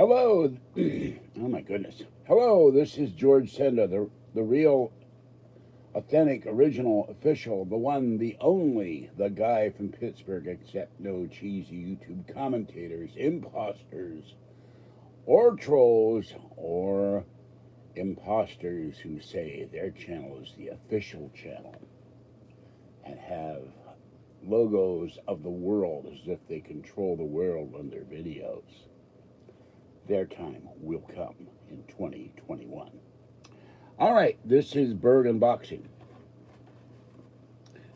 Hello. Oh my goodness. Hello, this is George Senda, the real, authentic, original, official, the one, the only, the guy from Pittsburgh, except no cheesy YouTube commentators, imposters, or trolls, or imposters who say their channel is the official channel and have logos of the world as if they control the world on their videos. Their time will come in 2021. All right, this is Burgh Unboxing.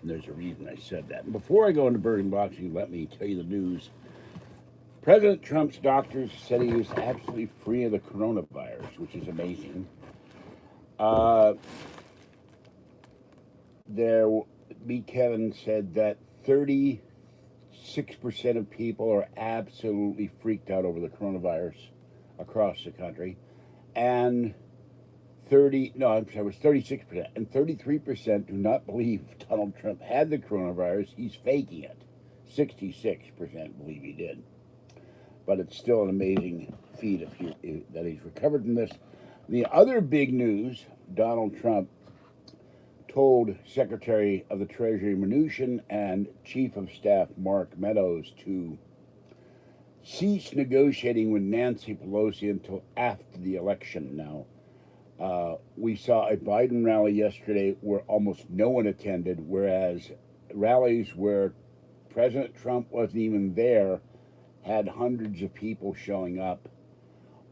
And there's a reason I said that. And before I go into Burgh Unboxing, let me tell you the news. President Trump's doctors said he was absolutely free of the coronavirus, which is amazing. There, B. Kevin said that 36% of people are absolutely freaked out over the coronavirus across the country, and it was 36%, and 33% do not believe Donald Trump had the coronavirus. He's faking it. 66% believe he did. But it's still an amazing feat that he's recovered from this. The other big news, Donald Trump told Secretary of the Treasury Mnuchin and Chief of Staff Mark Meadows to cease negotiating with Nancy Pelosi until after the election. Now, we saw a Biden rally yesterday where almost no one attended, whereas rallies where President Trump wasn't even there had hundreds of people showing up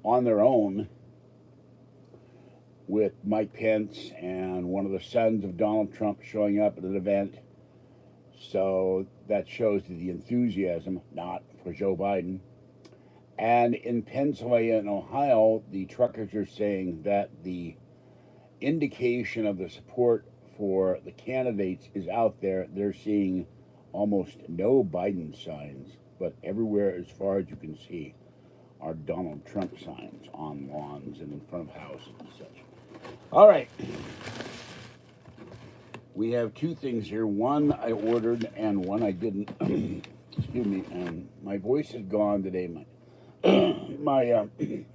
on their own, with Mike Pence and one of the sons of Donald Trump showing up at an event. So that shows the enthusiasm, not for Joe Biden. And in Pennsylvania and Ohio, the truckers are saying that the indication of the support for the candidates is out there. They're seeing almost no Biden signs, but everywhere as far as you can see are Donald Trump signs on lawns and in front of houses and such. All right. We have two things here. One I ordered and one I didn't. Excuse me. And my voice is gone today. My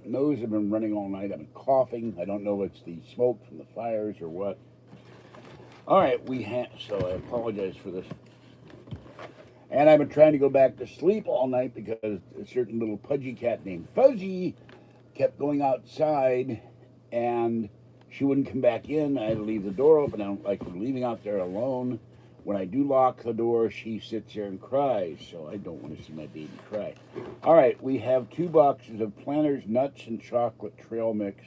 nose has been running all night. I've been coughing. I don't know if it's the smoke from the fires or what. All right, so I apologize for this. And I've been trying to go back to sleep all night because a certain little pudgy cat named Fuzzy kept going outside and she wouldn't come back in. I had to leave the door open. I don't like leaving out there alone. When I do lock the door, she sits there and cries, so I don't want to see my baby cry. All right, we have 2 boxes of Planters Nuts and Chocolate Trail Mix,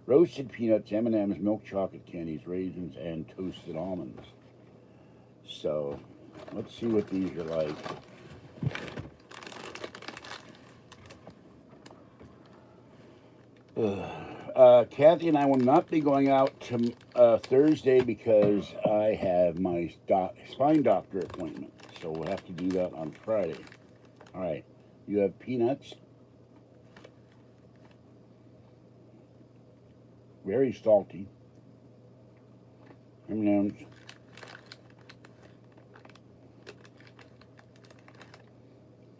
roasted peanuts, M&Ms, milk chocolate candies, raisins, and toasted almonds. So let's see what these are like. Kathy and I will not be going out to Thursday because I have my spine doctor appointment. So we'll have to do that on Friday. All right. You have peanuts. Very salty. M&Ms.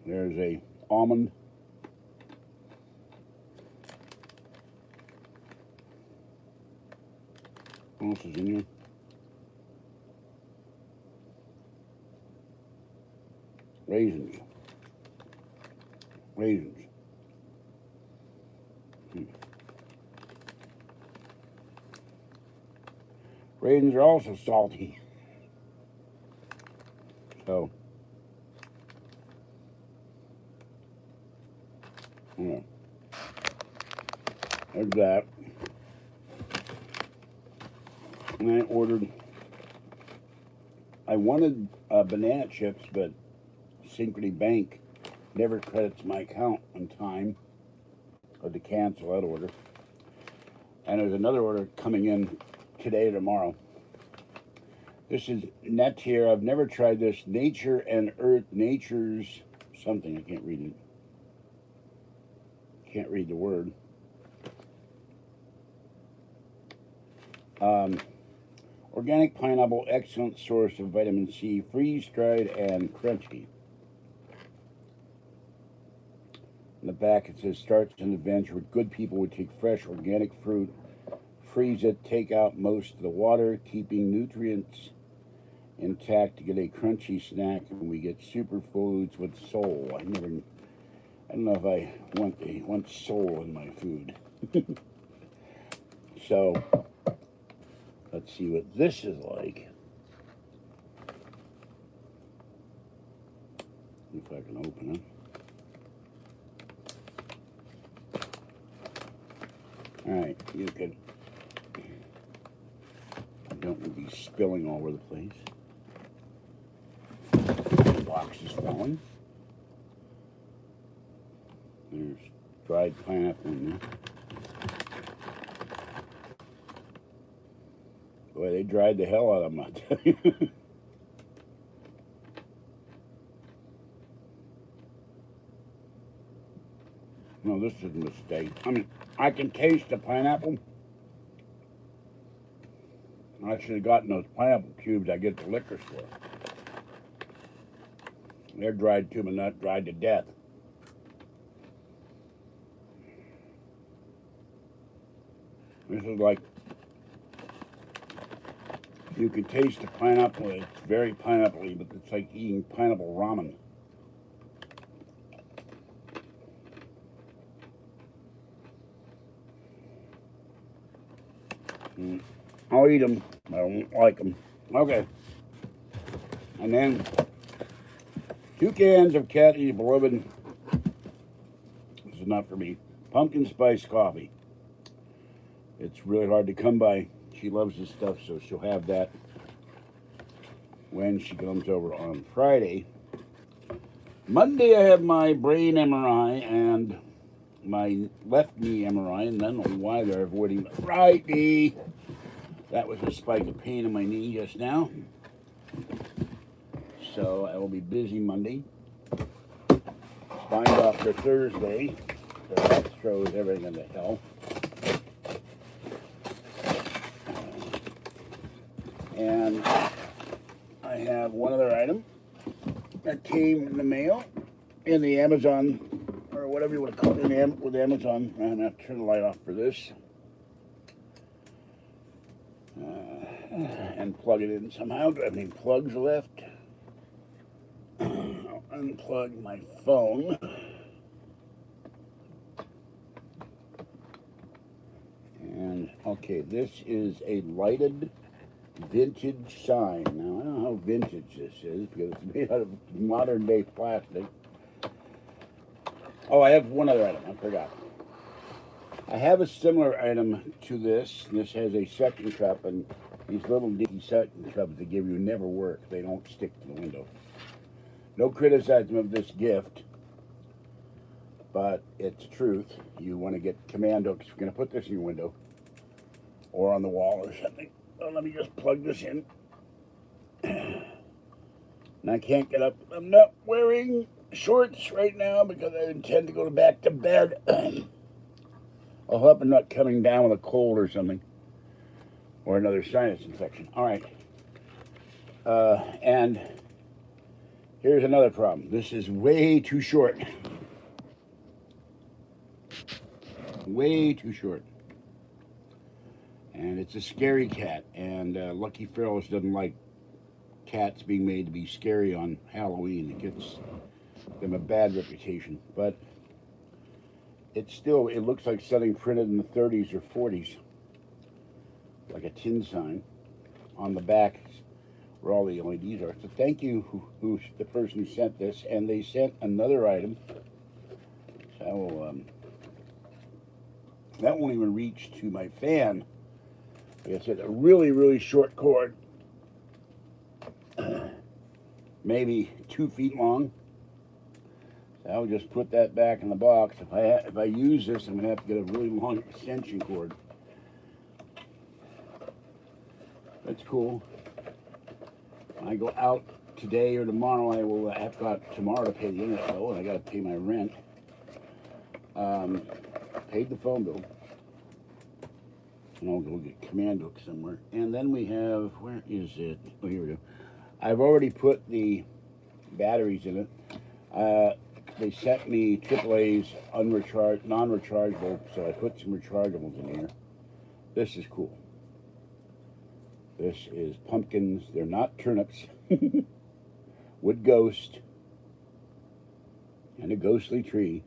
There's a almond. What else is in here? Raisins. Raisins are also salty. So, yeah. There's that. And I wanted banana chips, but Synchrony Bank never credits my account on time. I had to cancel that order. And there's another order coming in today or tomorrow. This is Net here. I've never tried this. Nature and Earth, Nature's something. I can't read it. Can't read the word. Organic pineapple, excellent source of vitamin C, freeze-dried and crunchy. In the back it says, starts an adventure with good people would take fresh organic fruit, freeze it, take out most of the water, keeping nutrients intact to get a crunchy snack, and we get superfoods with soul. I don't know if I want soul in my food. So let's see what this is like. If I can open it. Alright, you can. I don't want to be spilling all over the place. The box is falling. There's dried pineapple in there. Boy, they dried the hell out of them, I tell you. No, this is a mistake. I mean, I can taste the pineapple. I should have gotten those pineapple cubes I get at the liquor store. They're dried too, but not dried to death. This is like, you can taste the pineapple. It's very pineapple-y, but it's like eating pineapple ramen. I'll eat them, but I don't like them. Okay. And then 2 cans of Kathy's beloved, this is not for me, pumpkin spice coffee. It's really hard to come by. She loves this stuff, so she'll have that when she comes over on Friday. Monday I have my brain MRI and my left knee MRI, and I don't know why they're avoiding the right knee. That was a spike of pain in my knee just now. So I will be busy Monday. Spine doctor Thursday. So that throws everything into hell. And I have one other item that came in the mail, in the Amazon, or whatever you want to call it, with Amazon. I'm going to have to turn the light off for this. And plug it in somehow. Do I have any plugs left? I'll unplug my phone. And, okay, this is a lighted vintage sign. Now, I don't know how vintage this is because it's made out of modern day plastic. Oh, I have one other item. I forgot. I have a similar item to this. This has a suction cup, and these little dinky suction cups they give you never work. They don't stick to the window. No criticism of this gift, but it's truth. You want to get command hooks. You're going to put this in your window or on the wall or something. Oh, let me just plug this in. And I can't get up. I'm not wearing shorts right now because I intend to go back to bed. I'll hope I'm not coming down with a cold or something, or another sinus infection. All right. And here's another problem. This is way too short. Way too short. And it's a scary cat. And Lucky Ferals doesn't like cats being made to be scary on Halloween. It gives them a bad reputation. But it's still, it looks like something printed in the 30s or 40s. Like a tin sign on the back where all the LEDs are. So thank you, who's the person who sent this. And they sent another item. So that won't even reach to my fan. Like I said, a really, really short cord. Maybe 2 feet long. I'll just put that back in the box. If I use this, I'm gonna have to get a really long extension cord. That's cool. When I go out today or tomorrow, I've got tomorrow to pay the internet bill, and I gotta pay my rent. Paid the phone bill. And I'll go get command hook somewhere. And then we have, where is it? Oh, here we go. I've already put the batteries in it. they sent me AAA's non-rechargeable, so I put some rechargeables in here. This is cool. This is pumpkins. They're not turnips. Wood ghost and a ghostly tree,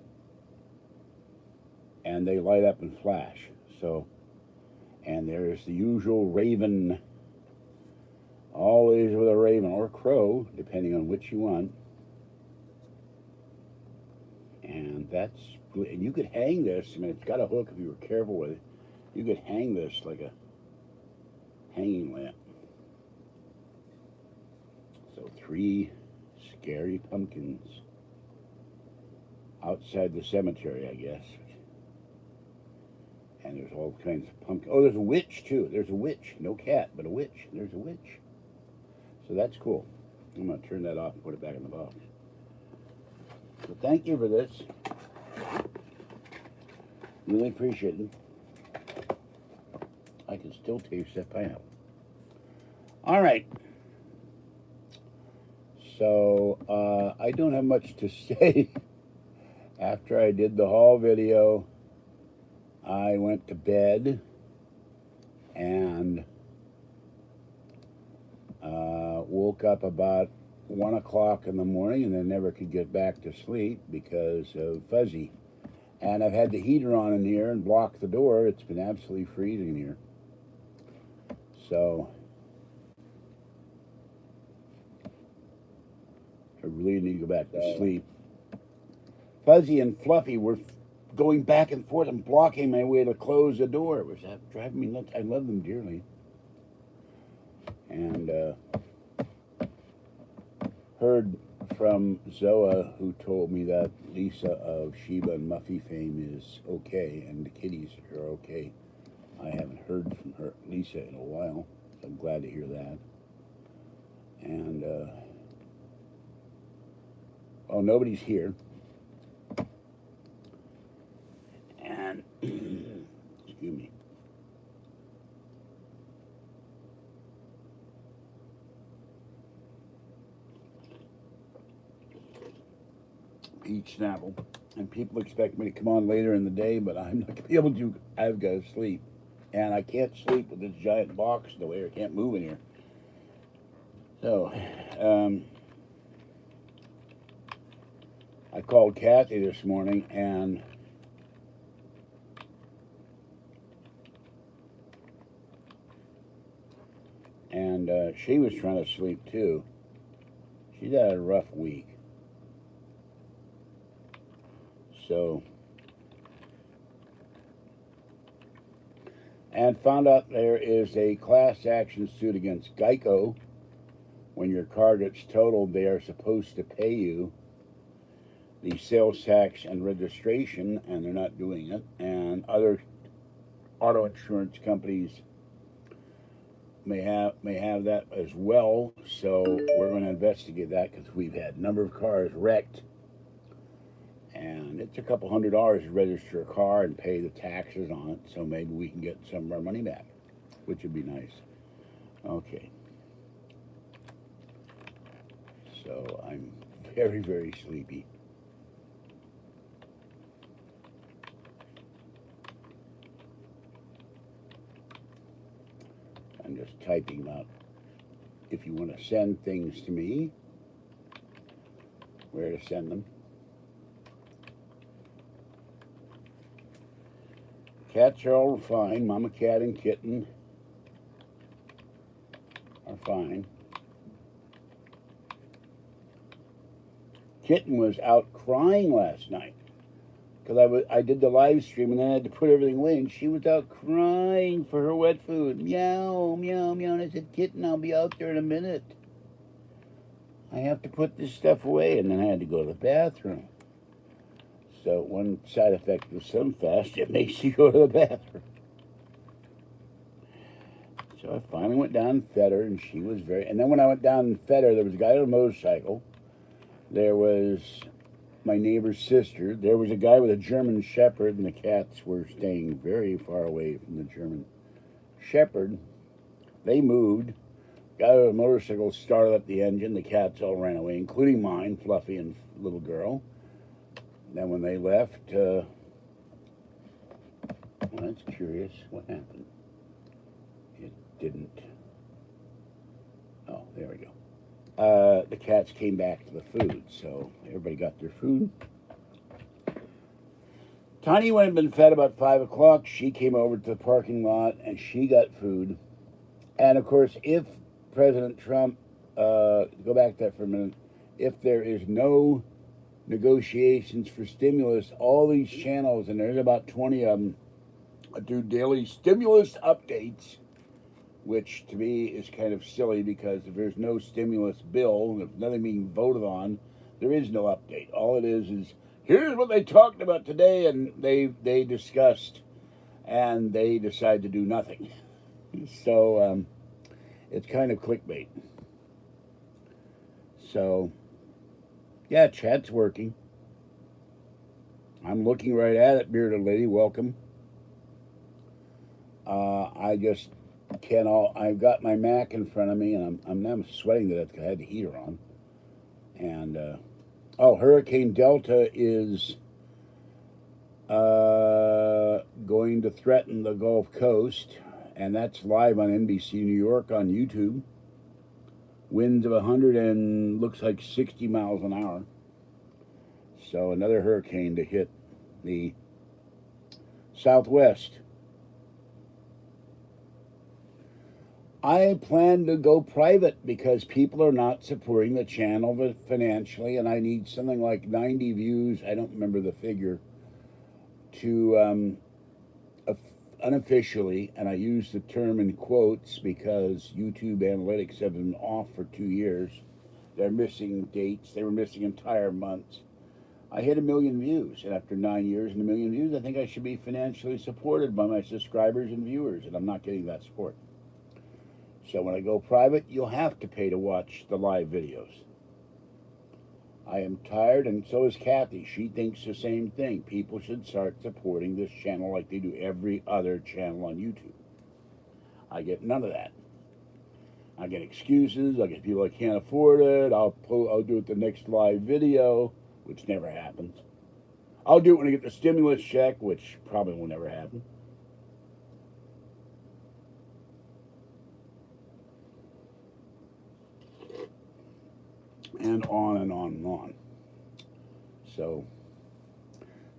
and they light up and flash. So, and there's the usual raven, always with a raven or crow, depending on which you want. And that's, and you could hang this. I mean, it's got a hook if you were careful with it. You could hang this like a hanging lamp. So 3 scary pumpkins outside the cemetery, I guess. And there's all kinds of pumpkins. Oh, there's a witch too. There's a witch. No cat, but a witch. There's a witch. So that's cool. I'm going to turn that off and put it back in the box. So thank you for this. Really appreciate it. I can still taste that pineapple. All right. So I don't have much to say. After I did the haul video, I went to bed and woke up about 1 o'clock in the morning, and then never could get back to sleep because of Fuzzy. And I've had the heater on in here and blocked the door. It's been absolutely freezing in here. So I really need to go back to sleep. Fuzzy and Fluffy were going back and forth and blocking my way to close the door. It was driving me nuts. I love them dearly. And heard from Zoa, who told me that Lisa of Sheba and Muffy fame is okay, and the kitties are okay. I haven't heard from her, Lisa, in a while, so I'm glad to hear that. And, oh, nobody's here. And, excuse me. Peach Snapple. And people expect me to come on later in the day, but I'm not going to be able to. I've got to sleep. And I can't sleep with this giant box in the way. I can't move in here. So, I called Kathy this morning, and she was trying to sleep too. She's had a rough week. So, and found out there is a class action suit against Geico. When your car gets totaled, they are supposed to pay you the sales tax and registration, and they're not doing it. And other auto insurance companies may have that as well. So we're going to investigate that, because we've had a number of cars wrecked, and it's a couple $100 to register a car and pay the taxes on it. So maybe we can get some of our money back, which would be nice. Okay. So I'm very, very sleepy. I'm just typing about if you want to send things to me, where to send them. Cats are all fine. Mama cat and kitten are fine. Kitten was out crying last night because I did the live stream, and then I had to put everything away, and she was out crying for her wet food. Meow, meow, meow. And I said, Kitten, I'll be out there in a minute. I have to put this stuff away. And then I had to go to the bathroom. So one side effect of Sunfast, it makes you go to the bathroom. So I finally went down and fed her, and she was very... And then when I went down and fed her, there was a guy on a motorcycle. There was my neighbor's sister. There was a guy with a German Shepherd, and the cats were staying very far away from the German Shepherd. They moved. Guy with a motorcycle started up the engine. The cats all ran away, including mine, Fluffy and little girl. Then when they left, well, that's curious. What happened? It didn't. Oh, there we go. The cats came back to the food, so everybody got their food. Tiny, when had been fed about 5 o'clock, she came over to the parking lot and she got food. And of course, if President Trump, go back to that for a minute, if there is no negotiations for stimulus, all these channels, and there's about 20 of them, do daily stimulus updates, which to me is kind of silly because if there's no stimulus bill, if nothing being voted on, there is no update. All it is here's what they talked about today, and they discussed, and they decide to do nothing. So it's kind of clickbait. So yeah, chat's working. I'm looking right at it, bearded lady. Welcome. I just can't all. I've got my Mac in front of me, and I'm sweating to death because I had the heater on. And Hurricane Delta is going to threaten the Gulf Coast, and that's live on NBC New York on YouTube. Winds of 100 and looks like 60 miles an hour. So another hurricane to hit the Southwest. I plan to go private because people are not supporting the channel financially, and I need something like 90 views. I don't remember the figure to unofficially, and I use the term in quotes because YouTube analytics have been off for 2 years. They're missing dates. They were missing entire months. I hit 1 million views, and after 9 years and 1 million views, I think I should be financially supported by my subscribers and viewers, and I'm not getting that support. So when I go private, you'll have to pay to watch the live videos. I am tired, and so is Kathy. She thinks the same thing. People should start supporting this channel like they do every other channel on YouTube. I get none of that. I get excuses. I get people I can't afford it. I'll do it the next live video, which never happens. I'll do it when I get the stimulus check, which probably will never happen. And on and on and on. So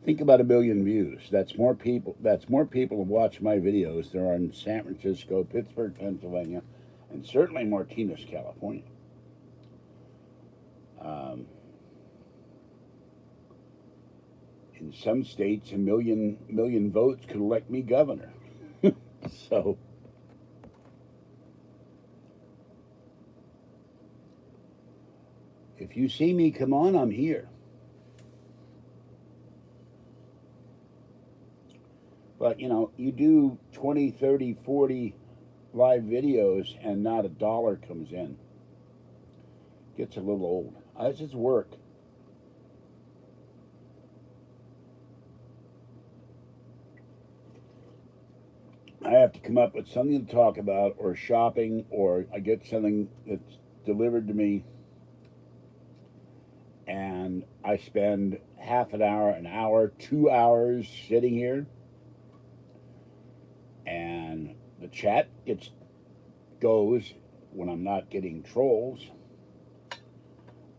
think about 1 million views. That's more people who watch my videos there are in San Francisco, Pittsburgh, Pennsylvania, and certainly Martinez, California. In some states, 1 million votes could elect me governor. So if you see me, come on, I'm here. But, you do 20, 30, 40 live videos and not a dollar comes in. Gets a little old. This is work. I have to come up with something to talk about, or shopping, or I get something that's delivered to me, and I spend half an hour, 2 hours sitting here, and the chat goes when I'm not getting trolls,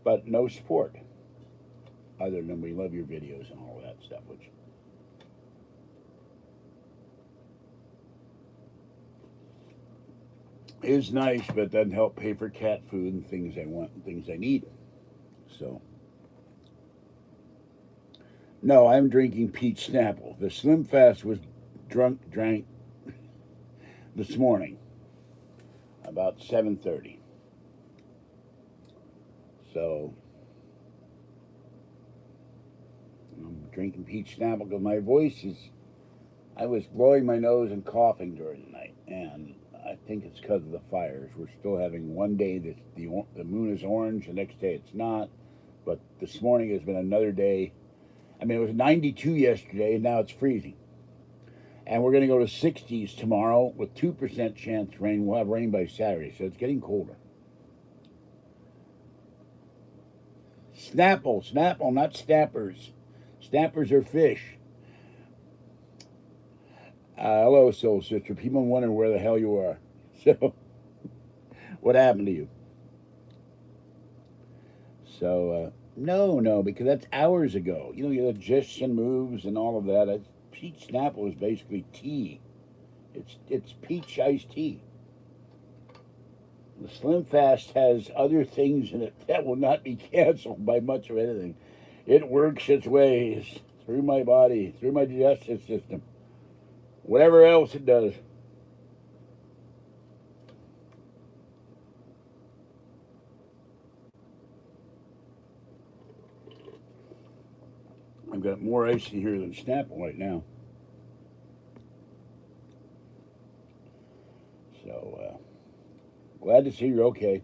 but no support, other than we love your videos and all that stuff, which is nice, but it doesn't help pay for cat food and things I want and things I need. So no, I'm drinking peach Snapple. The Slim Fast was drank this morning about 7:30. So I'm drinking peach Snapple because my voice I was blowing my nose and coughing during the night, and I think it's because of the fires. We're still having one day that the moon is orange, the next day it's not, but this morning has been another day. I mean, it was 92 yesterday, and now it's freezing. And we're going to go to 60s tomorrow with 2% chance rain. We'll have rain by Saturday, so it's getting colder. Snapple, not snappers. Snappers are fish. Hello, soul sister. People wondering where the hell you are. So, what happened to you? So, no, because that's hours ago. You know, your digestion moves and all of that. Peach Snapple is basically tea. It's peach iced tea. The Slim Fast has other things in it that will not be canceled by much of anything. It works its ways through my body, through my digestive system, whatever else it does. I've got more ice in here than Snapple right now. So, glad to see you're okay.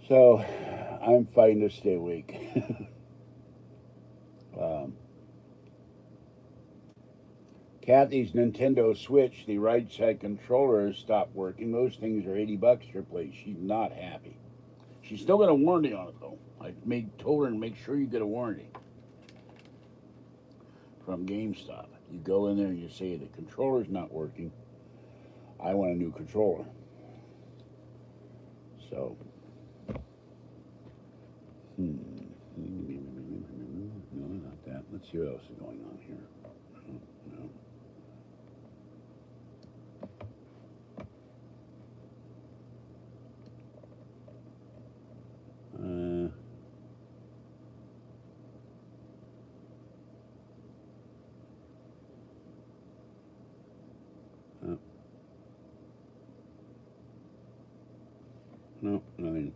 So, I'm fighting to stay awake. um, Kathy's Nintendo Switch, the right side controller has stopped working. Those things are $80 to replace. She's not happy. She's still got a warranty on it though. Told her to make sure you get a warranty from GameStop. You go in there and you say the controller's not working. I want a new controller. So, no, not that. Let's see what else is going on here. No. No, nothing.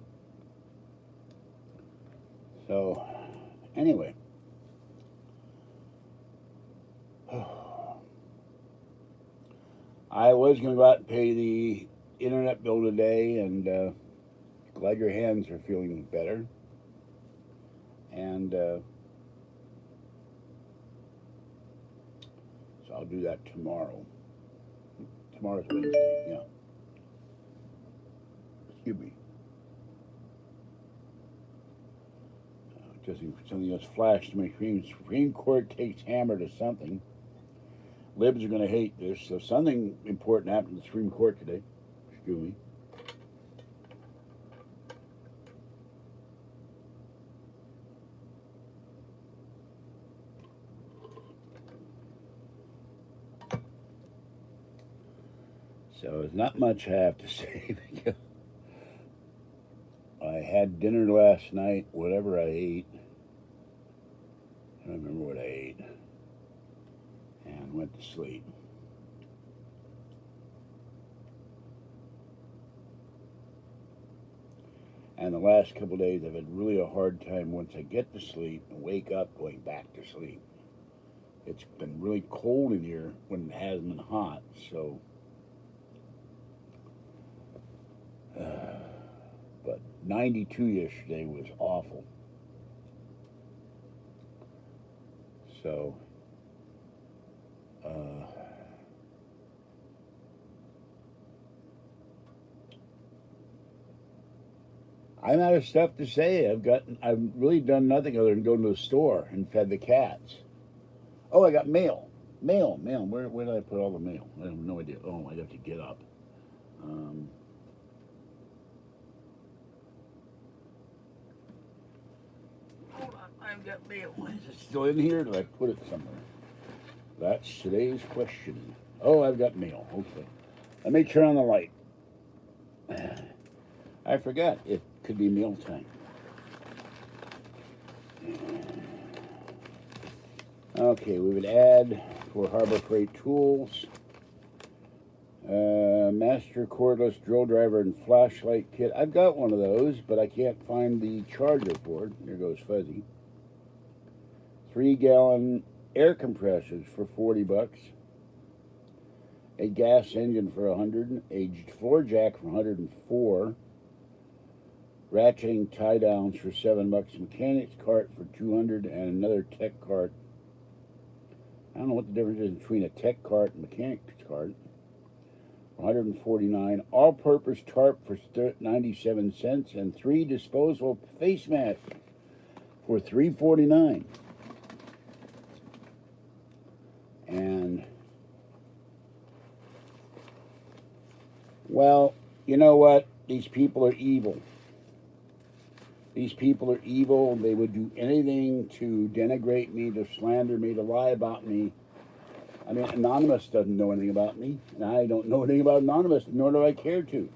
So, anyway. I was going to go out and pay the internet bill today, and glad your hands are feeling better. And so I'll do that tomorrow. Tomorrow's Wednesday, yeah. Excuse me. Just something else flashed to my screen. Supreme Court takes hammer to something. Libs are going to hate this. So something important happened in the Supreme Court today. Excuse me. So there's not much I have to say. I had dinner last night, whatever I ate. I don't remember what I ate. And went to sleep. And the last couple of days I've had really a hard time once I get to sleep and wake up going back to sleep. It's been really cold in here when it hasn't been hot, so but 92 yesterday was awful. So, I'm out of stuff to say. I've really done nothing other than go to the store and fed the cats. Oh, I got mail. Mail. Where did I put all the mail? I have no idea. Oh, I'd have to get up. Hold on, I've got mail. Is it still in here? Did I put it somewhere? That's today's question. Oh, I've got mail. Okay. Let me turn on the light. I forgot. It could be meal time. Okay, we would add for Harbor Freight Tools. Master cordless drill driver and flashlight kit. I've got one of those, but I can't find the charger for it. There goes Fuzzy. 3-gallon air compressors for $40. A gas engine for $100. A floor jack for $104. Ratcheting tie downs for $7. Mechanics cart for $200, and another tech cart. I don't know what the difference is between a tech cart and mechanics cart. $149. All-purpose tarp for 97 cents, and 3 disposable face masks for $3.49. And, well, you know what? These people are evil. These people are evil. They would do anything to denigrate me, to slander me, to lie about me. I mean, Anonymous doesn't know anything about me, and I don't know anything about Anonymous, nor do I care to.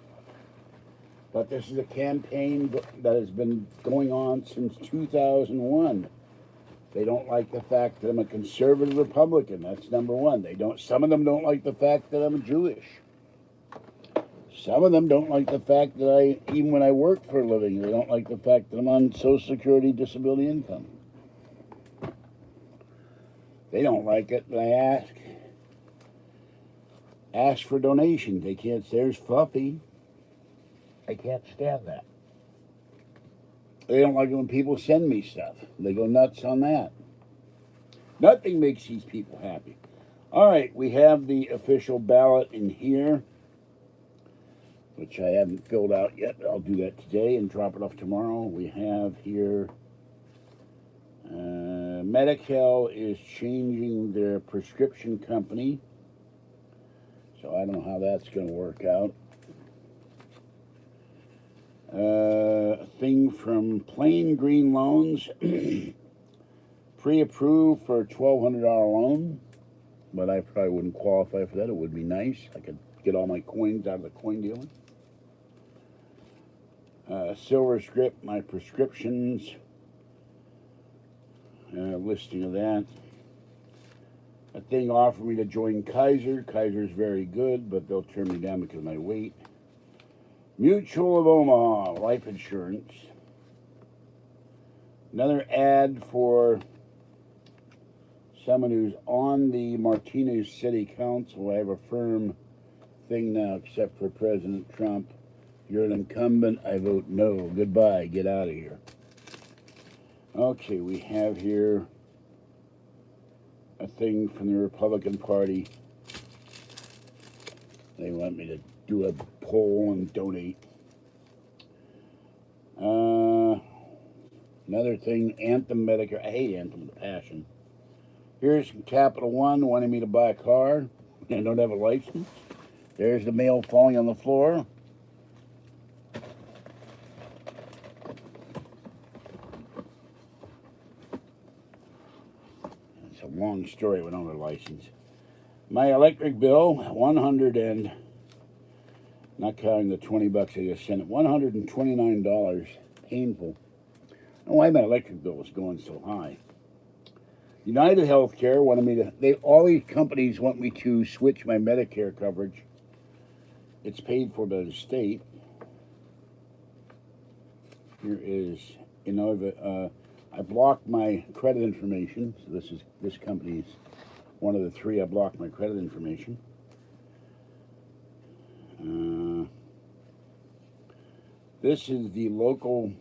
But this is a campaign that has been going on since 2001. They don't like the fact that I'm a conservative Republican. That's number one. Some of them don't like the fact that I'm Jewish. Some of them don't like the fact that even when I work for a living, they don't like the fact that I'm on Social Security disability income. They don't like it when I ask for donations. They can't say there's fluffy. I can't stand that. They don't like it when people send me stuff. They go nuts on that. Nothing makes these people happy. All right, we have the official ballot in here, which I haven't filled out yet. I'll do that today and drop it off tomorrow. We have here, Medi-Cal is changing their prescription company. So I don't know how that's going to work out. A thing from Plain Green Loans, pre-approved for a $1,200 loan, but I probably wouldn't qualify for that. It would be nice. I could get all my coins out of the coin dealer. Silver Script, my prescriptions, listing of that. A thing offered me to join Kaiser. Kaiser's very good, but they'll turn me down because of my weight. Mutual of Omaha, life insurance. Another ad for someone who's on the Martinez City Council. I have a firm thing now, except for President Trump. If you're an incumbent, I vote no. Goodbye, get out of here. Okay, we have here a thing from the Republican Party. They want me to do a poll and donate. Another thing, Anthem Medicare. I hate Anthem with a passion. Here's Capital One wanting me to buy a car. I don't have a license. There's the mail falling on the floor. It's a long story with no license. My electric bill, 100 and, not counting the 20 bucks I just sent, $129. Painful. I don't know why my electric bill was going so high. United Healthcare wanted me to, all these companies want me to switch my Medicare coverage. It's paid for by the state. Here is, I blocked my credit information. So this company's one of the three I blocked my credit information. This is the local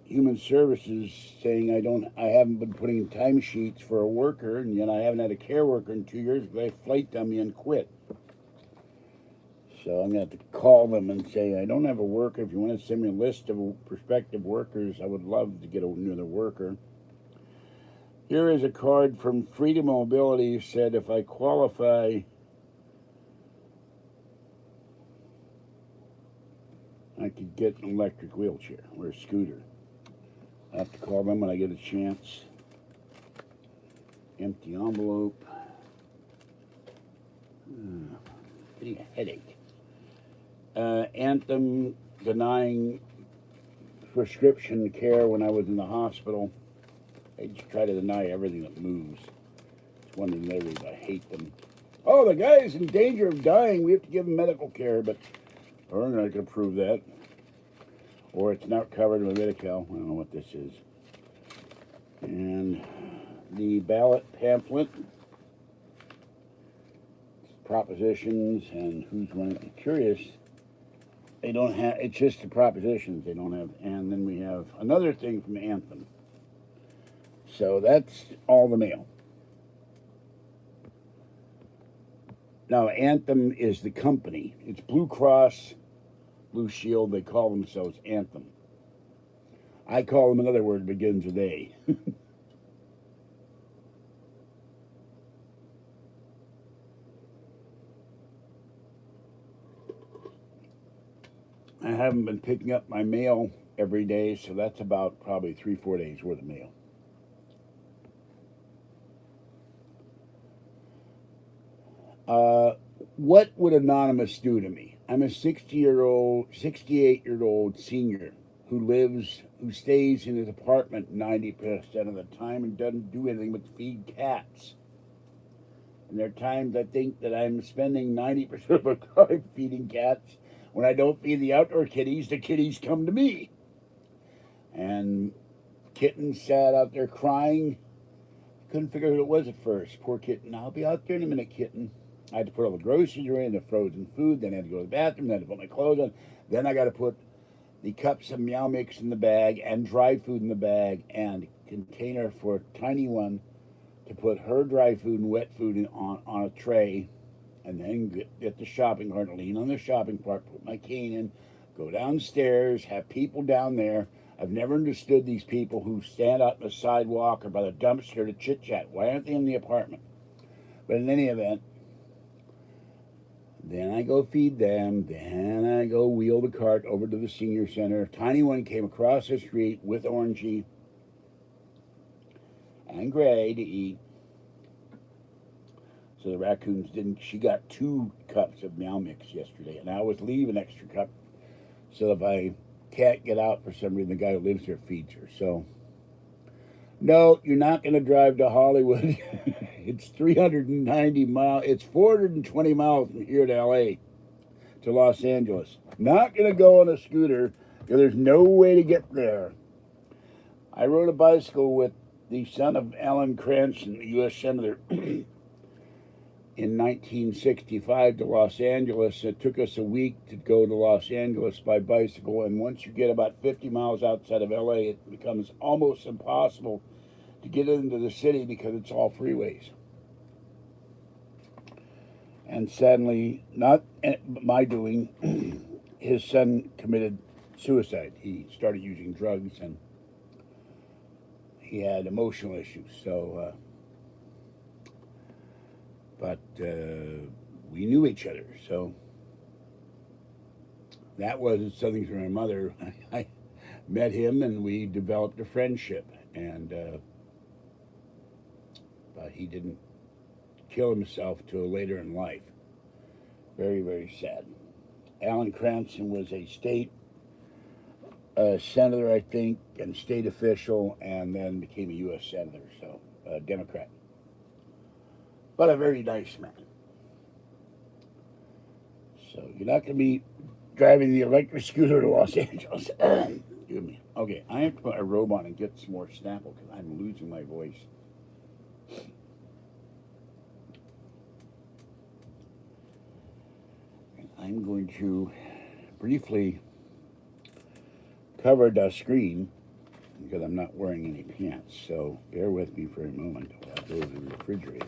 Human Services saying I haven't been putting in timesheets for a worker, and yet I haven't had a care worker in 2 years because I flight dummy and quit. So I'm going to have to call them and say, I don't have a worker. If you want to send me a list of prospective workers, I would love to get another worker. Here is a card from Freedom Mobility. Said if I qualify, I could get an electric wheelchair or a scooter. I have to call them when I get a chance. Empty envelope. Getting a headache. Anthem denying prescription care when I was in the hospital. They just try to deny everything that moves. It's one of the measures. I hate them. Oh, the guy's in danger of dying. We have to give him medical care, but we're not going to prove that. Or it's not covered with Medi-Cal. I don't know what this is. And the ballot pamphlet. Propositions and who's running. I'm curious. They don't have, it's just the propositions they don't have. And then we have another thing from Anthem. So that's all the mail. Now, Anthem is the company. It's Blue Cross Blue Shield. They call themselves Anthem. I call them another word that begins with A. I haven't been picking up my mail every day, so that's about probably 3-4 days worth of mail. What would Anonymous do to me? I'm a 68-year-old senior who stays in his apartment 90% of the time and doesn't do anything but feed cats. And there are times I think that I'm spending 90% of my time feeding cats. When I don't feed the outdoor kitties, the kitties come to me. And kitten sat out there crying. Couldn't figure out who it was at first. Poor kitten. I'll be out there in a minute, kitten. I had to put all the groceries away and the frozen food. Then I had to go to the bathroom. Then I had to put my clothes on. Then I got to put the cups of Meow Mix in the bag and dry food in the bag and a container for a tiny one to put her dry food and wet food on a tray. And then get the shopping cart, lean on the shopping cart, put my cane in, go downstairs, have people down there. I've never understood these people who stand out on the sidewalk or by the dumpster to chit-chat. Why aren't they in the apartment? But in any event, then I go feed them. Then I go wheel the cart over to the senior center. Tiny one came across the street with Orangey and Gray to eat. So the raccoons didn't. She got 2 cups of Meow Mix yesterday, and I always leave an extra cup so if I can't get out for some reason, the guy who lives there feeds her. So, no, you're not going to drive to Hollywood. It's 390 miles. It's 420 miles from here to L.A. to Los Angeles. Not going to go on a scooter because there's no way to get there. I rode a bicycle with the son of Alan Cranston, the U.S. Senator, in 1965 to Los Angeles. It took us a week to go to Los Angeles by bicycle, and once you get about 50 miles outside of LA, it becomes almost impossible to get into the city because it's all freeways. And sadly, not my doing, his son committed suicide. He started using drugs and he had emotional issues. So, but we knew each other, so that wasn't something for my mother. I met him and we developed a friendship, and but he didn't kill himself till later in life. Very, very sad. Alan Cranston was a state senator, I think, and state official, and then became a U.S. senator, so a Democrat. But a very nice man. So you're not going to be driving the electric scooter to Los Angeles. Excuse me. Okay, I have to put a robe on and get some more Snapple because I'm losing my voice. I'm going to briefly cover the screen because I'm not wearing any pants. So bear with me for a moment while I go to the refrigerator.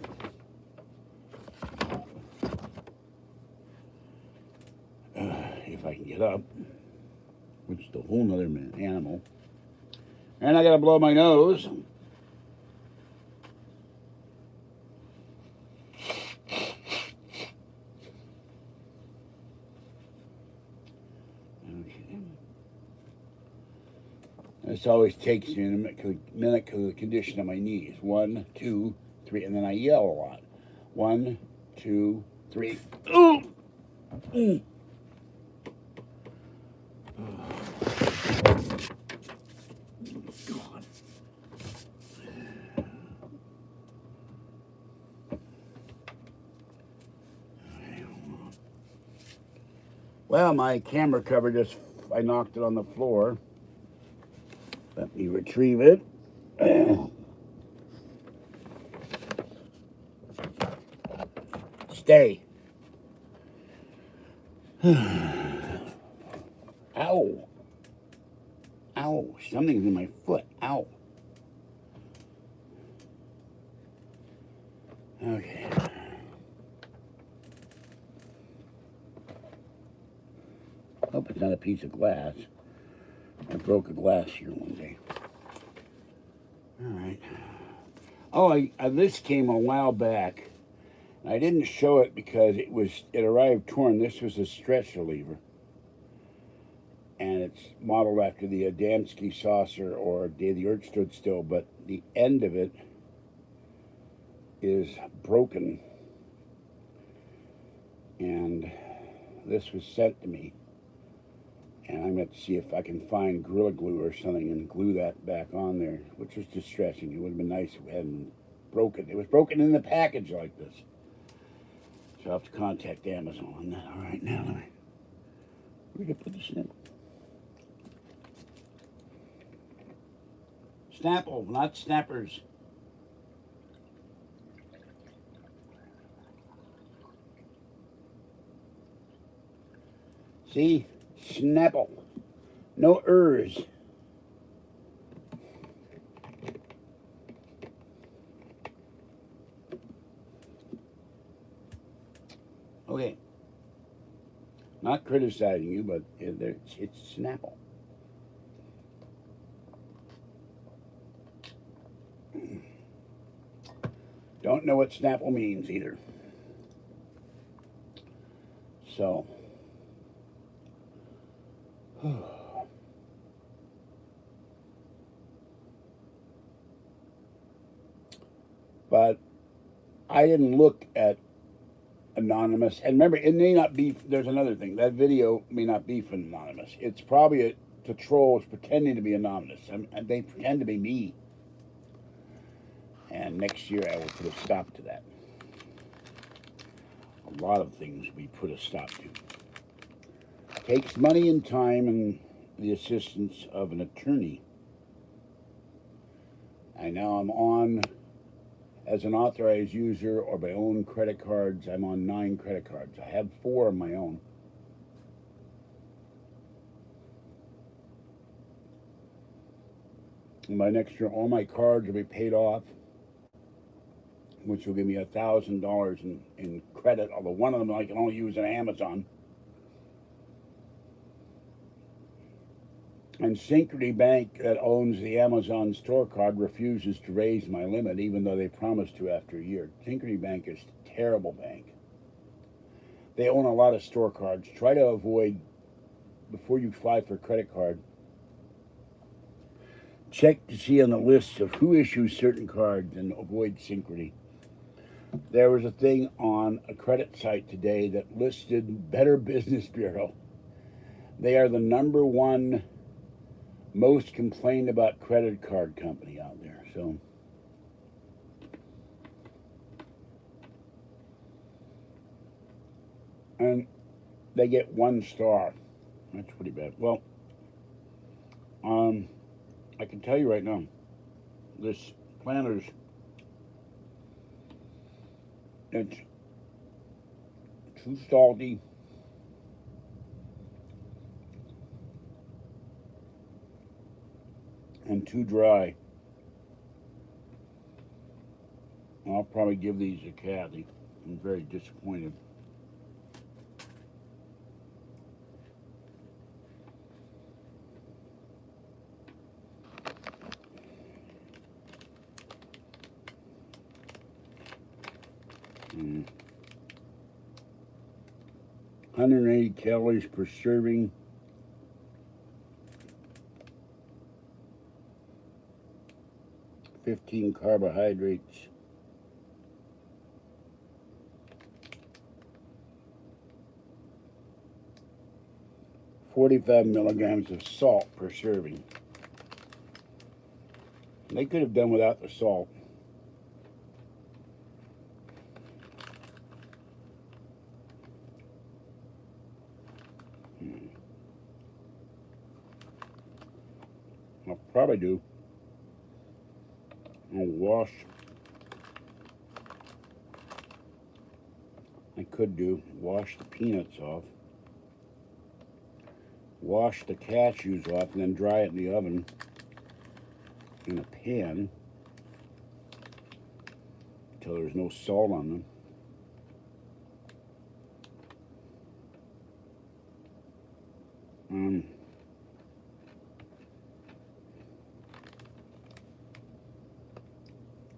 If I can get up, which is a whole nother animal. And I gotta blow my nose. Okay. This always takes me a minute because of the condition of my knees. 1, 2, 3, and then I yell a lot. 1, 2, 3. Ooh! Mm. God. Well, my camera cover I knocked it on the floor. Let me retrieve it. Stay. Ow. Ow. Something's in my foot. Ow. Okay. Hope it's not a piece of glass. I broke a glass here one day. All right. Oh, this came a while back. I didn't show it because it arrived torn. This was a stretch reliever, and it's modeled after the Adamski saucer or Day the Earth Stood Still, but the end of it is broken, and this was sent to me, and I'm going to see if I can find Gorilla Glue or something and glue that back on there, which was distressing. It would have been nice if it hadn't broken. It was broken in the package like this. So I'll have to contact Amazon on that. All right, now where did I put the snap? Snapple, not snappers. See? Snapple. No ers. Okay. Not criticizing you, but it's Snapple. Don't know what Snapple means either. So. But I didn't look at anonymous. And remember, it may not be, there's another thing. That video may not be from anonymous. It's probably to trolls pretending to be anonymous. They pretend to be me. And next year I will put a stop to that. A lot of things we put a stop to. It takes money and time and the assistance of an attorney. And now I'm on, as an authorized user or by own credit cards, I'm on 9 credit cards. I have 4 of my own. And by next year, all my cards will be paid off, which will give me $1,000 in credit, although one of them I can only use on Amazon. And Synchrony Bank, that owns the Amazon store card, refuses to raise my limit, even though they promised to after a year. Synchrony Bank is a terrible bank. They own a lot of store cards. Try to avoid, before you apply for a credit card, check to see on the list of who issues certain cards and avoid Synchrony. There was a thing on a credit site today that listed Better Business Bureau. They are the #1 most complained about credit card company out there. So and they get 1 star. That's pretty bad. Well, I can tell you right now, this Planters, it's too salty. And too dry. I'll probably give these to Kathy. I'm very disappointed. Mm. 180 calories per serving. $15 carbohydrates. $45 milligrams of salt per serving. They could have done without the salt. I'll probably do. I'll wash. I could do wash the peanuts off, wash the cashews off, and then dry it in the oven in a pan until there's no salt on them.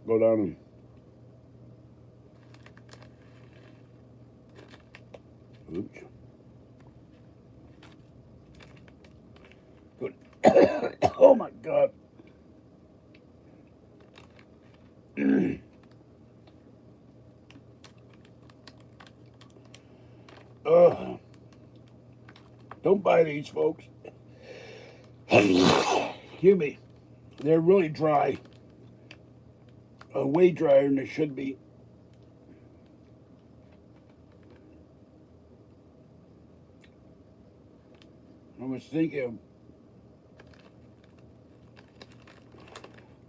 go down and oops. Good. Oh my God. Don't buy these, folks. Excuse me. They're really dry. Way drier than they should be. I was thinking of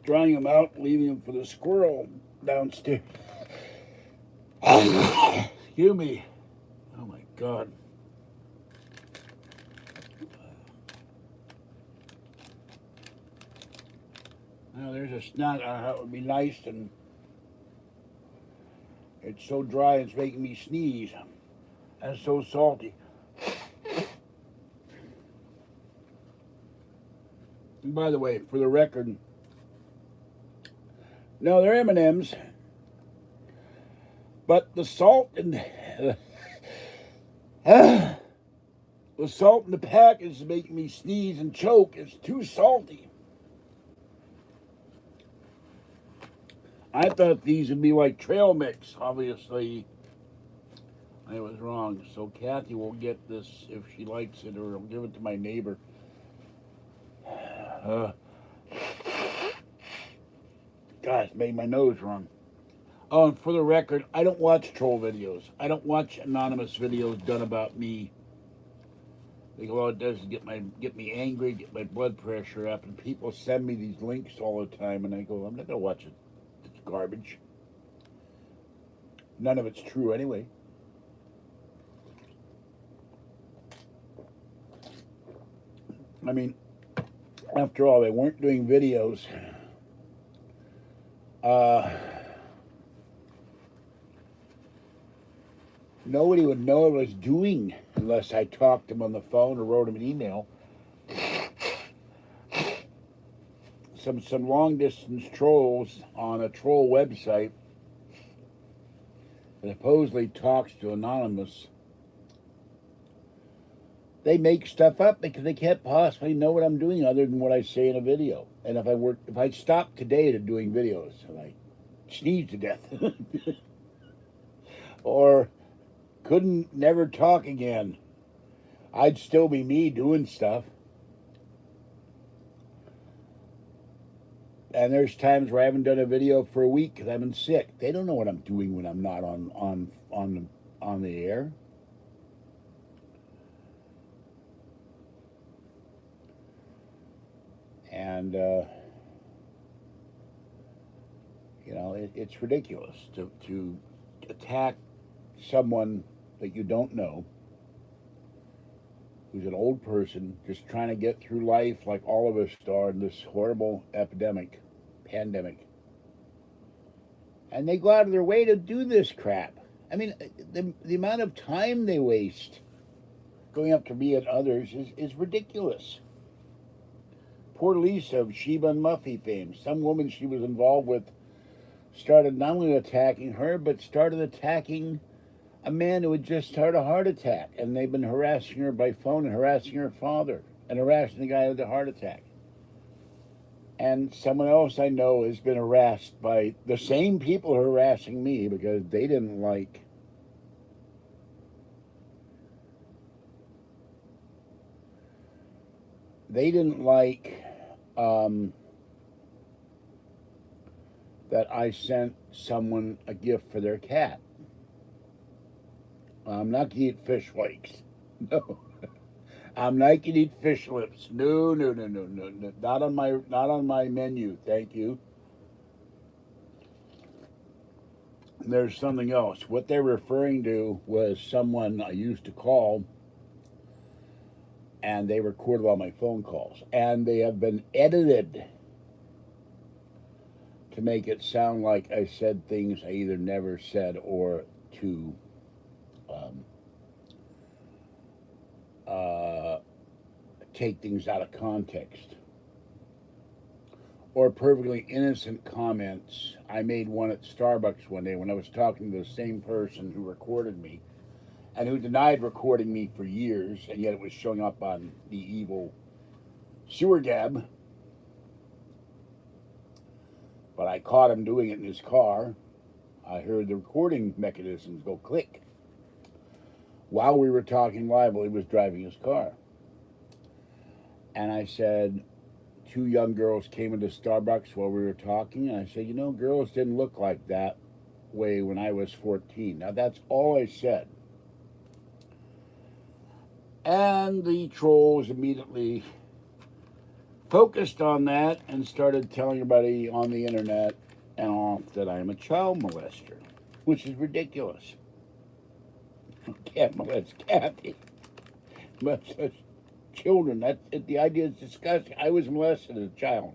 drying them out, leaving them for the squirrel downstairs. Excuse me. Oh my God. Now there's a snot. It would be nice, and it's so dry it's making me sneeze. And so salty. And by the way, for the record, no, they're M&Ms, but the salt in the salt in the pack is making me sneeze and choke. It's too salty. I thought these would be like trail mix. Obviously, I was wrong. So Kathy will get this if she likes it, or I'll give it to my neighbor. Gosh, made my nose run. Oh, and for the record, I don't watch troll videos. I don't watch anonymous videos done about me. Because all it does is get me angry, get my blood pressure up, and people send me these links all the time, and I go, I'm not gonna watch it. It's garbage. None of it's true anyway. I mean, after all, they weren't doing videos. Nobody would know what I was doing unless I talked to them on the phone or wrote them an email. Some long distance trolls on a troll website that supposedly talks to anonymous. They make stuff up because they can't possibly know what I'm doing other than what I say in a video. And if I stopped today to doing videos and I sneeze to death or couldn't never talk again, I'd still be me doing stuff. And there's times where I haven't done a video for a week because I've been sick. They don't know what I'm doing when I'm not on the air. And it's ridiculous to attack someone that you don't know, who's an old person just trying to get through life like all of us are in this horrible pandemic. And they go out of their way to do this crap. I mean, the amount of time they waste going up to me and others is ridiculous. Poor Lisa of Sheba and Muffy fame, some woman she was involved with, started not only attacking her, but started attacking a man who had just had a heart attack. And they've been harassing her by phone and harassing her father and harassing the guy with the heart attack. And someone else I know has been harassed by the same people harassing me because they didn't like that I sent someone a gift for their cat. I'm not gonna eat fish flakes. No. I'm not gonna eat fish lips. No. Not on my menu. Thank you. And there's something else. What they're referring to was someone I used to call, and they recorded all my phone calls, and they have been edited to make it sound like I said things I either never said or to take things out of context. or perfectly innocent comments. I made one at Starbucks one day when I was talking to the same person who recorded me and who denied recording me for years, and yet it was showing up on the evil sewer gab. But I caught him doing it in his car. I heard the recording mechanisms go click while we were talking live while he was driving his car. And I said, two young girls came into Starbucks while we were talking, and I said, you know, girls didn't look like that way when I was 14. Now, that's all I said. And the trolls immediately focused on that and started telling everybody on the internet and off that I'm a child molester, which is ridiculous. I can't molest Kathy. Molest children. The idea is disgusting. I was molested as a child.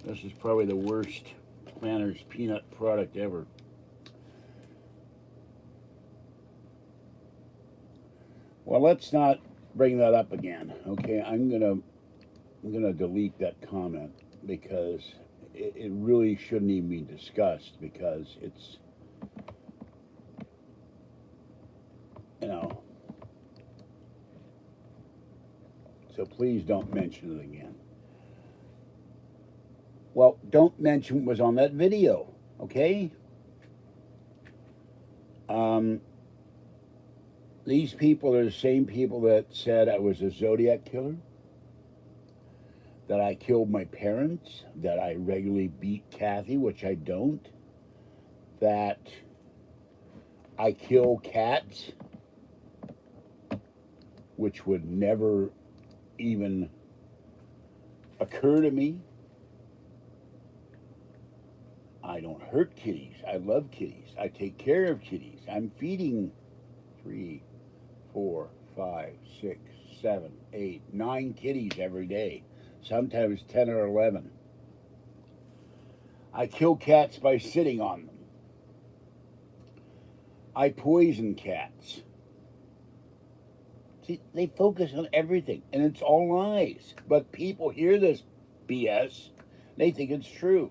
This is probably the worst Planters peanut product ever. Well, let's not bring that up again. Okay, I'm gonna delete that comment because it really shouldn't even be discussed, because it's, you know. So please don't mention it again. Well, don't mention what was on that video, okay? These people are the same people that said I was a Zodiac killer, that I killed my parents, that I regularly beat Kathy, which I don't, that I kill cats, which would never even occur to me. I don't hurt kitties. I love kitties. I take care of kitties. I'm feeding 3, 4, 5, 6, 7, 8, 9 kitties every day, sometimes 10 or 11. I kill cats by sitting on them. I poison cats. See, they focus on everything, and it's all lies. But people hear this BS, they think it's true.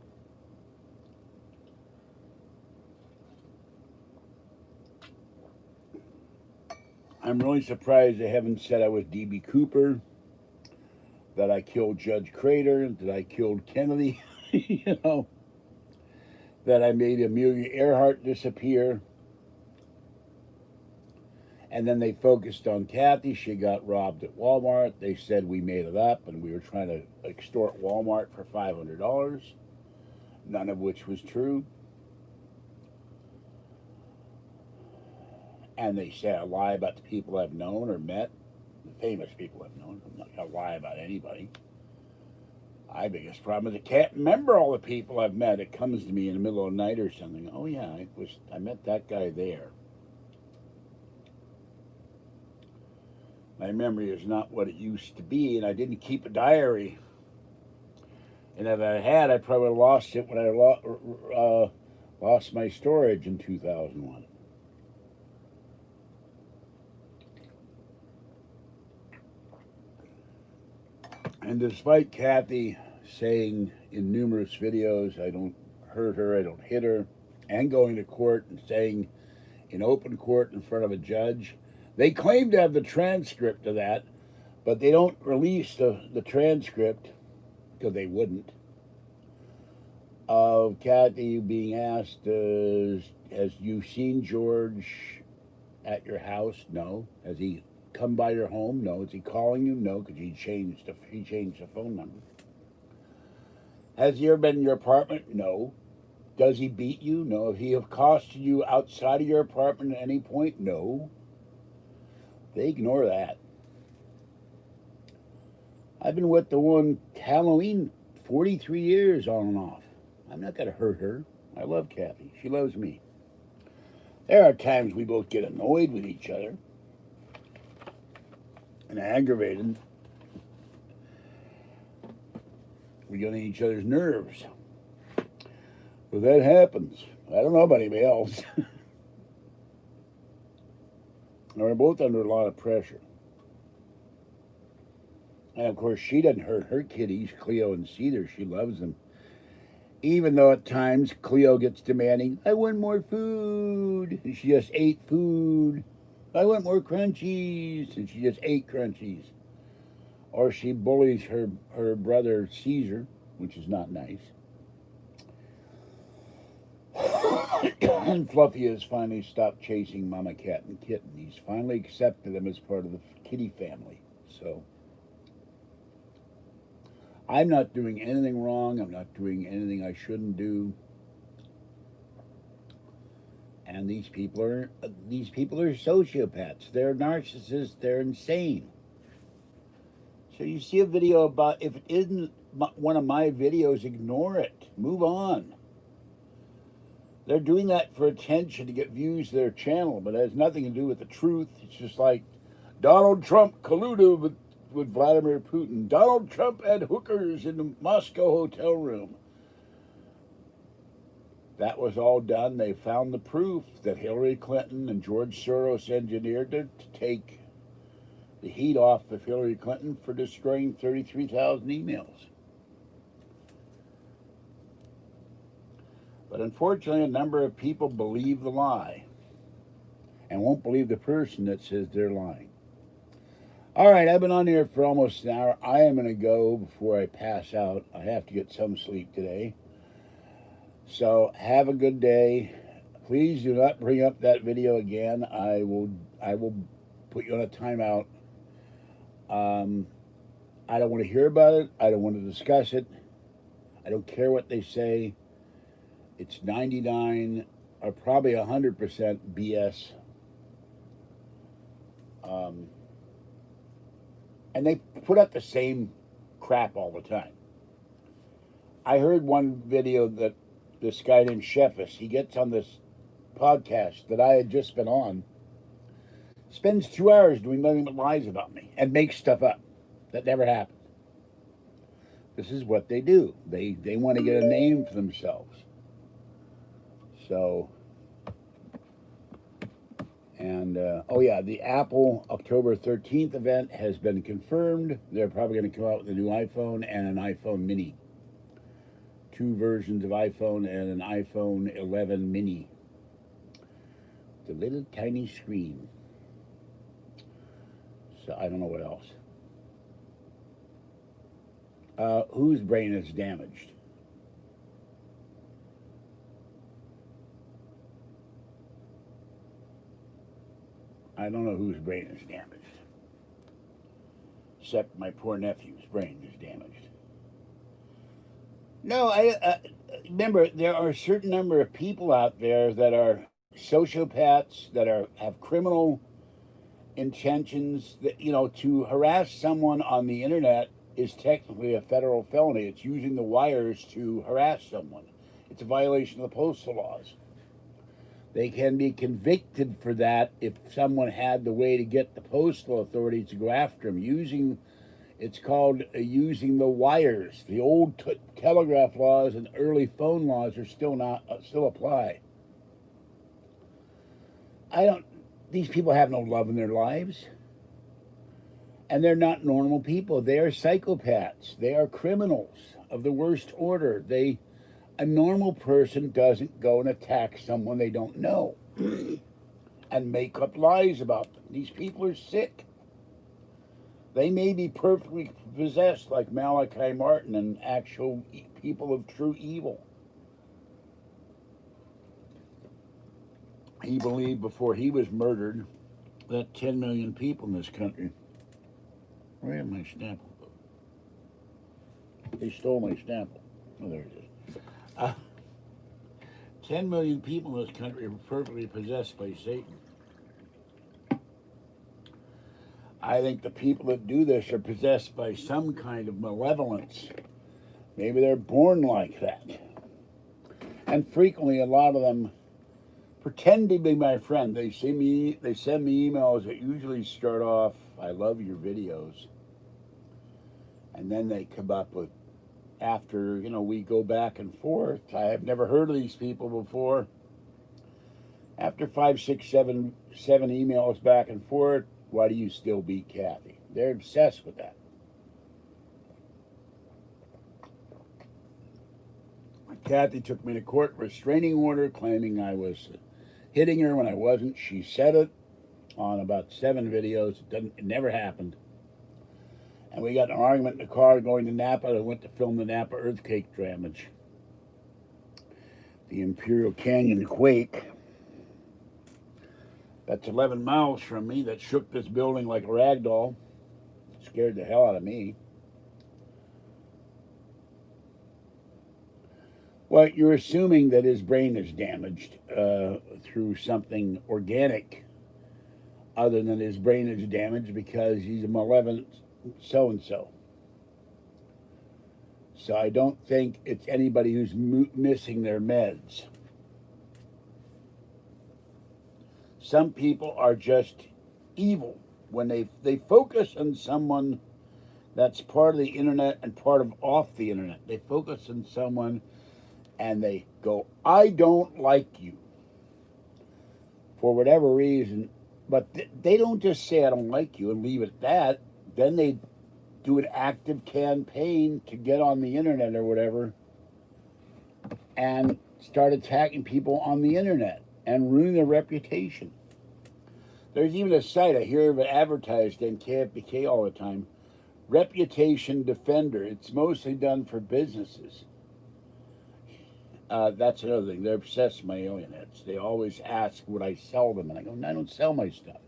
I'm really surprised they haven't said I was D.B. Cooper, that I killed Judge Crater, that I killed Kennedy, you know, that I made Amelia Earhart disappear. And then they focused on Kathy. She got robbed at Walmart. They said we made it up and we were trying to extort Walmart for $500, none of which was true. And they say I lie about the people I've known or met, the famous people I've known. I'm not going to lie about anybody. My biggest problem is I can't remember all the people I've met. It comes to me in the middle of the night or something. Oh yeah, I met that guy there. My memory is not what it used to be, and I didn't keep a diary. And if I had, I probably lost it when I lost my storage in 2001. And despite Kathy saying in numerous videos, I don't hurt her, I don't hit her, and going to court and saying in open court in front of a judge, they claim to have the transcript of that, but they don't release the transcript, because they wouldn't, of Kathy being asked, has you seen George at your house? No. Has he come by your home? No. Is he calling you? No, because he changed the phone number. Has he ever been in your apartment? No. Does he beat you? No. Have he accosted you outside of your apartment at any point? No. They ignore that. I've been with the one Halloween 43 years on and off. I'm not going to hurt her. I love Kathy. She loves me. There are times we both get annoyed with each other and aggravated. We get on each other's nerves. But that happens. I don't know about anybody else. And we're both under a lot of pressure. And of course, she doesn't hurt her kitties, Cleo and Cedar. She loves them. Even though at times Cleo gets demanding, I want more food. And she just ate food. I want more crunchies. And she just ate crunchies. Or she bullies her brother Caesar, which is not nice. And Fluffy has finally stopped chasing Mama Cat and Kitten. He's finally accepted them as part of the kitty family. So I'm not doing anything wrong. I'm not doing anything I shouldn't do. And these people are sociopaths. They're narcissists. They're insane. So you see a video about, if it isn't one of my videos, ignore it. Move on. They're doing that for attention to get views to their channel, but it has nothing to do with the truth. It's just like Donald Trump colluded with Vladimir Putin. Donald Trump had hookers in the Moscow hotel room. That was all done. They found the proof that Hillary Clinton and George Soros engineered it to take the heat off of Hillary Clinton for destroying 33,000 emails. But unfortunately, a number of people believe the lie and won't believe the person that says they're lying. All right, I've been on here for almost an hour. I am going to go before I pass out. I have to get some sleep today. So have a good day. Please do not bring up that video again. I will put you on a timeout. I don't want to hear about it. I don't want to discuss it. I don't care what they say. It's 99 or probably 100% BS. And they put up the same crap all the time. I heard one video that this guy named Sheffis, he gets on this podcast that I had just been on, spends 2 hours doing nothing but lies about me and makes stuff up that never happened. This is what they do. They want to get a name for themselves. So, and oh yeah, the Apple October 13th event has been confirmed. They're probably going to come out with a new iPhone and an iPhone mini. 2 versions of iPhone and an iPhone 11 mini. The little tiny screen. So I don't know what else. Whose brain is damaged? I don't know whose brain is damaged. Except my poor nephew's brain is damaged. No, remember, there are a certain number of people out there that are sociopaths, that have criminal intentions. That, to harass someone on the internet is technically a federal felony. It's using the wires to harass someone. It's a violation of the postal laws. They can be convicted for that if someone had the way to get the postal authorities to go after them. It's called using the wires. The old telegraph laws and early phone laws are still apply. These people have no love in their lives. And they're not normal people. They are psychopaths. They are criminals of the worst order. A normal person doesn't go and attack someone they don't know and make up lies about them. These people are sick. They may be perfectly possessed like Malachi Martin and actual people of true evil. He believed before he was murdered that 10 million people in this country. Where am I Snapple? They stole my Snapple. Oh, there it is. 10 million people in this country are perfectly possessed by Satan. I think the people that do this are possessed by some kind of malevolence. Maybe they're born like that. And frequently, a lot of them pretend to be my friend. They send me emails that usually start off, I love your videos. And then they come up with, after, we go back and forth. I have never heard of these people before. After 5, 6, 7 emails back and forth, why do you still beat Kathy? They're obsessed with that. Kathy took me to court, restraining order, claiming I was hitting her when I wasn't. She said it on about 7 videos. It never happened. And we got in an argument in the car going to Napa. I went to film the Napa earthquake damage. The Imperial Canyon quake. That's 11 miles from me. That shook this building like a rag doll. Scared the hell out of me. Well, you're assuming that his brain is damaged through something organic other than his brain is damaged because he's a malevolent so-and-so. So I don't think it's anybody who's missing their meds. Some people are just evil when they focus on someone that's part of the internet and part of off the internet. They focus on someone and they go, I don't like you for whatever reason, but they don't just say I don't like you and leave it at that. Then they do an active campaign to get on the internet or whatever and start attacking people on the internet and ruin their reputation. There's even a site I hear of it advertised in KFBK all the time, Reputation Defender. It's mostly done for businesses. That's another thing. They're obsessed with my alien heads. They always ask would I sell them, and I go, I don't sell my stuff.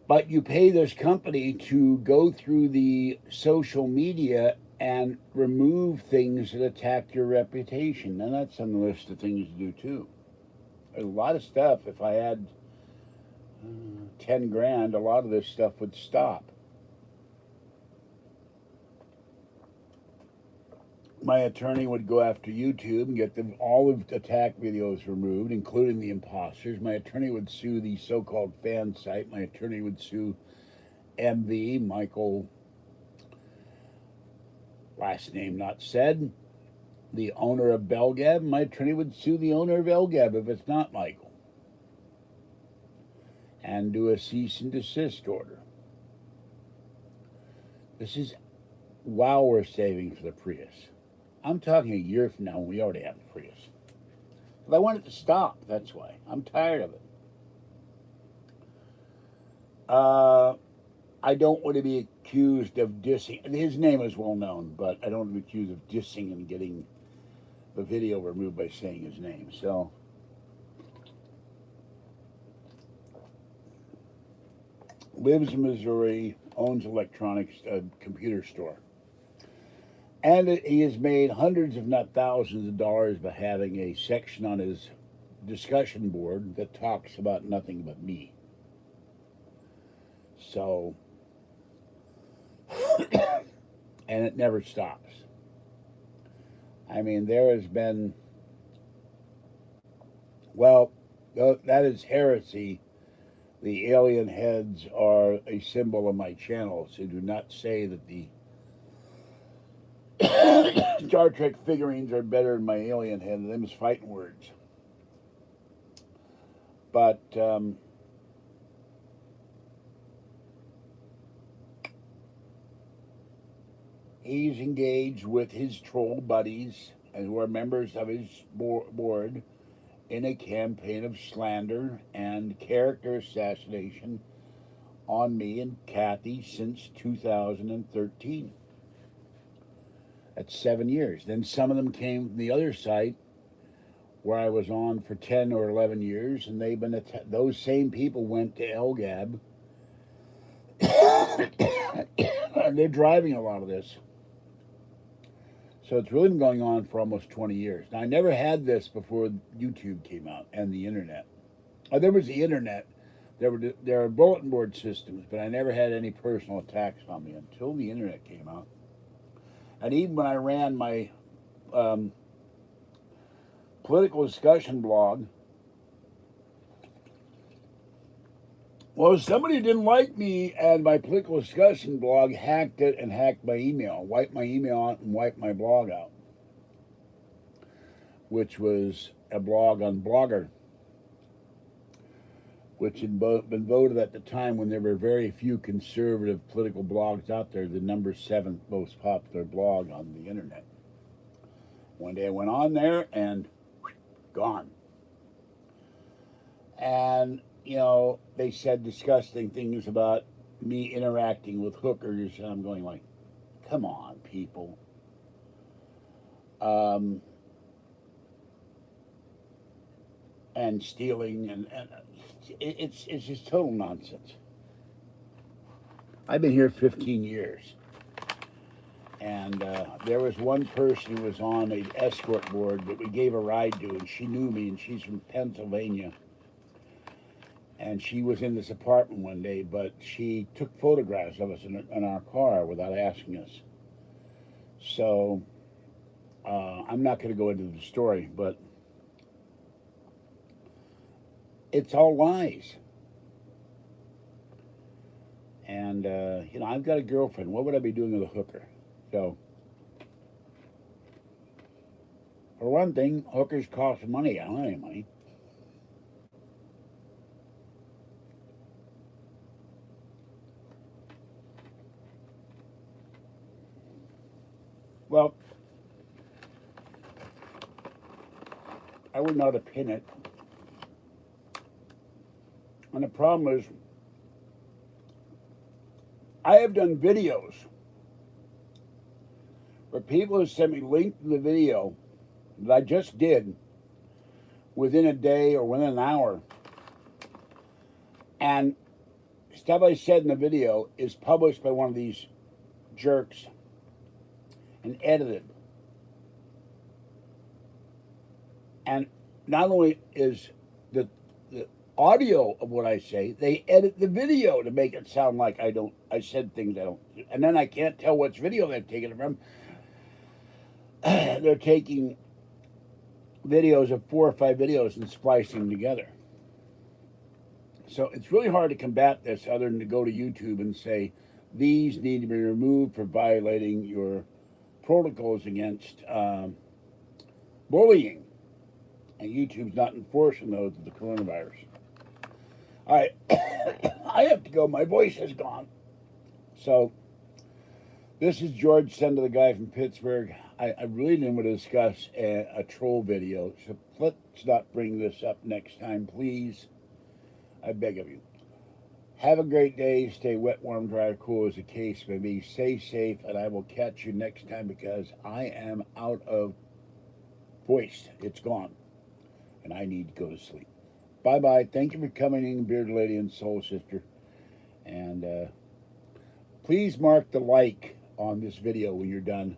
But you pay this company to go through the social media and remove things that attack your reputation. And that's on the list of things to do too. There's a lot of stuff. If I had 10 grand, a lot of this stuff would stop. My attorney would go after YouTube and get them all of the attack videos removed, including the imposters. My attorney would sue the so-called fan site. My attorney would sue MV, Michael, last name not said, the owner of Belgab. My attorney would sue the owner of Elgab if it's not Michael, and do a cease and desist order. This is while we're saving for the Prius. I'm talking a year from now when we already have a Prius. But I want it to stop, that's why. I'm tired of it. I don't want to be accused of dissing. His name is well known, but I don't want to be accused of dissing and getting the video removed by saying his name. So, lives in Missouri, owns electronics, computer store. And he has made hundreds, if not thousands, of dollars by having a section on his discussion board that talks about nothing but me. So, and it never stops. I mean, there has been, well, that is heresy. The alien heads are a symbol of my channel, so do not say that the Star Trek figurines are better than my alien head. Them is fighting words. But he's engaged with his troll buddies and who are members of his board in a campaign of slander and character assassination on me and Kathy since 2013. That's 7 years. Then some of them came from the other site where I was on for 10 or 11 years, and they've been those same people went to Elgab. And they're driving a lot of this. So it's really been going on for almost 20 years. Now, I never had this before YouTube came out and the internet. There was the internet. There were bulletin board systems, but I never had any personal attacks on me until the internet came out. And even when I ran my political discussion blog, well, somebody didn't like me, and my political discussion blog hacked it and hacked my email, wiped my email out and wiped my blog out, which was a blog on Blogger. which had been voted at the time when there were very few conservative political blogs out there, the number 7th most popular blog on the internet. One day I went on there and gone. And, you know, they said disgusting things about me interacting with hookers, and I'm going like, come on, people. And stealing, and it's just total nonsense. I've been here 15 years, and there was one person who was on an escort board that we gave a ride to, and she knew me, and she's from Pennsylvania. And she was in this apartment one day, but she took photographs of us in our car without asking us. So I'm not going to go into the story, but it's all lies. And, you know, I've got a girlfriend. What would I be doing with a hooker? So, for one thing, hookers cost money. I don't have any money. Well, I wouldn't know how to pin it. And the problem is, I have done videos where people have sent me links to the video that I just did within a day or within an hour. And stuff I said in the video is published by one of these jerks and edited. And not only is the audio of what I say, they edit the video to make it sound like I said things I don't, and then I can't tell which video they've taken it from. They're taking videos of 4 or 5 videos and splicing them together. So it's really hard to combat this other than to go to YouTube and say, these need to be removed for violating your protocols against bullying. And YouTube's not enforcing those with the coronavirus. All right, I have to go. My voice is gone. So, this is George, son of the guy from Pittsburgh. I really didn't want to discuss a troll video, so let's not bring this up next time, please. I beg of you. Have a great day. Stay wet, warm, dry, or cool as the case may be. Stay safe, and I will catch you next time because I am out of voice. It's gone, and I need to go to sleep. Bye-bye. Thank you for coming in, Bearded Lady and Soul Sister. And please mark the like on this video when you're done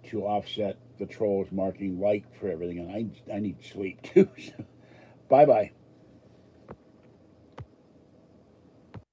to offset the trolls marking like for everything. And I need sleep, too. Bye-bye.